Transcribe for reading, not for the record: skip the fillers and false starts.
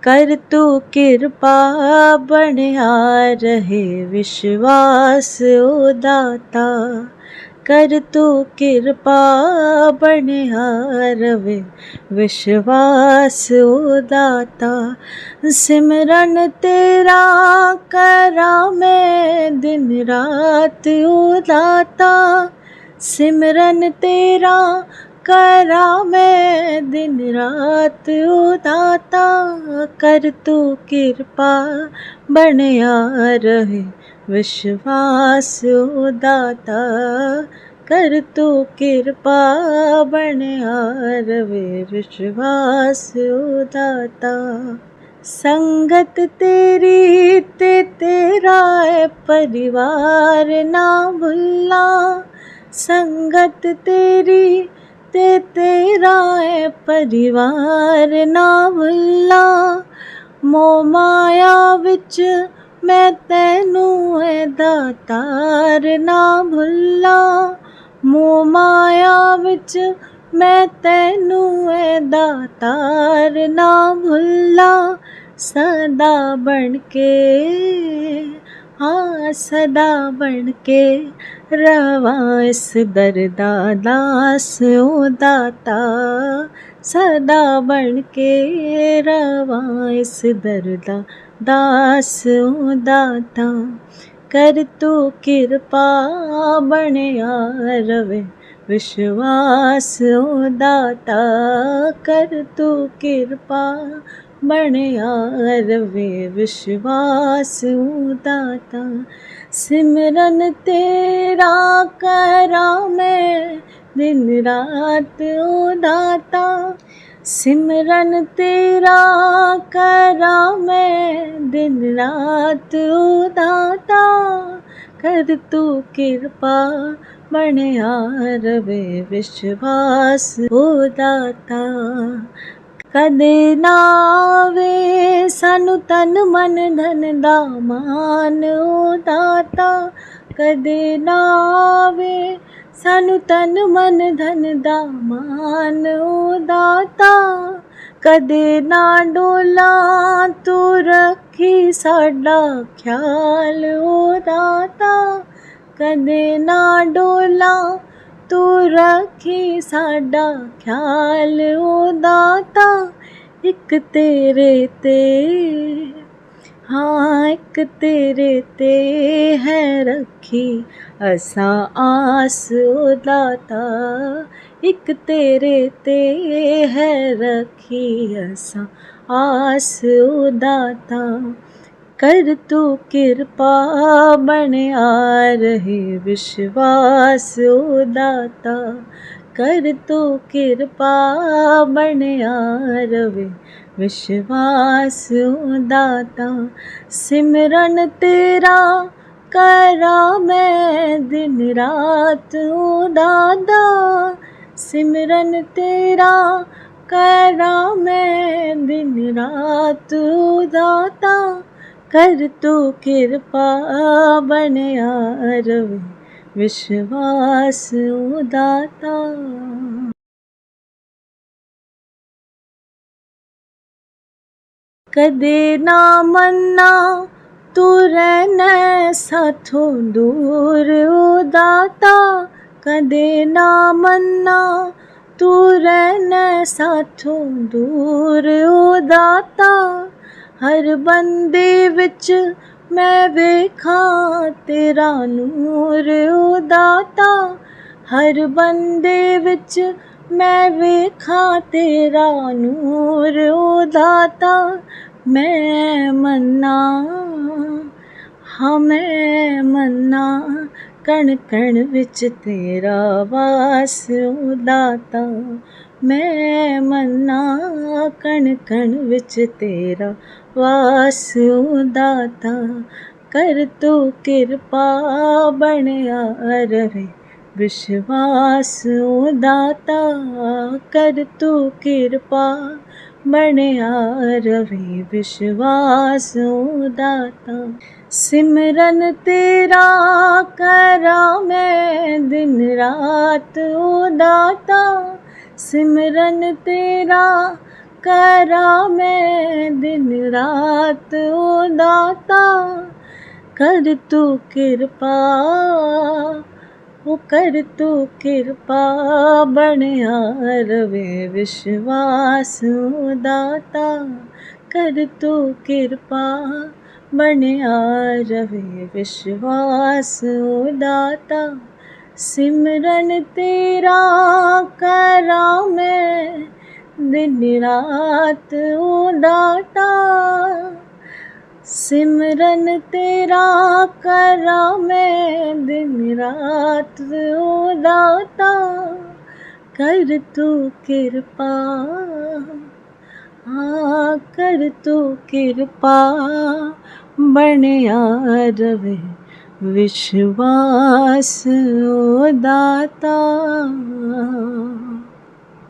कर तू किरपा बणिया रहे विश्वास ओ दाता। कर तू किरपा बणिया रवे विश्वास ओ दाता। सिमरन तेरा करा मैं दिन रात ओ दाता। सिमरन तेरा करा मैं दिन रात ओ दाता। कर तू किरपा बणिया रहे विश्वास ओ दाता। कर तू किरपा बणिया रवे विश्वास ओ दाता। संगत तेरी ते तेरा है परिवार ना भुल्ला। संगत तेरी ते तेरा है परिवार ना भुल्ला। मोह माया विच मैं तैनू है दातार ना भुल्ला। मोह माया विच मैं तैनू है दातार ना भुल्ला। सदा बन के हाँ सदा बन के रवां इस दर दा दास ओ दाता। सदा बन के रवां इस दर दा दास ओ दाता। कर तू किरपा बणिया रवे विश्वास ओ दाता। कर तू किरपा बणिया रवे विश्वास ओ दाता। सिमरन तेरा करा मैं दिन रात ओ दाता। सिमरन तेरा करा मैं दिन रात ओ दाता। कर तू किरपा बणिया रवे विश्वास ओ दाता। कदे ना आवे सानू तन मन धन दा मान ओ दाता। कदे ना आवे सानू तन मन धन दा मान ओ दाता। कदे ना डोला तू रखी साडा ख्याल ओ दाता। कदे ना डोला तू रखी साडा ख्याल ओ दाता। इक तेरे ते हाँ इक तेरे ते है रखी असां आस ओ दाता। इक तेरे ते है रखी असां आस ओ दाता। कर तू किरपा बणिया रहे विश्वास ओ दाता। कर तू किरपा बणिया रवे विश्वास ओ दाता। सिमरन तेरा करा मैं दिन रात ओ दाता। सिमरन तेरा करा मैं दिन रात ओ दाता। कर तू किरपा बणिया रवे विश्वास ओ दाता। कदे ना मन्ना तू रहना साथों दूर ओ दाता। कदे ना मन्ना तू रहना साथों दूर ओ दाता। हर बंदे विच मैं वेखां तेरा नूर ओ दाता। हर बंदे विच मैं वेखां तेरा नूर ओ दाता। मैं मन्ना हाँ मैं मन्ना कण कण विच तेरा वास ओ दाता। मैं मन्ना कण कण विच तेरा वास ओ दाता। कर तू किरपा बणिया रवे विश्वास ओ दाता। कर तू किरपा बणिया रवे विश्वास ओ दाता। सिमरन तेरा करा मैं दिन रात ओ दाता। सिमरन तेरा करा मैं दिन रात ओ दाता, कर तू किरपा ओ कर तू किरपा, बणिया रवे विश्वास ओ दाता, कर तू किरपा बणिया रवे विश्वास ओ दाता। सिमरन तेरा करा मैं दिन रात ओ दाता, सिमरन तेरा करा मैं दिन रात ओ दाता, कर तू किरपा हाँ कर तू किरपा, बणिया रवे विश्वास ओ दाता।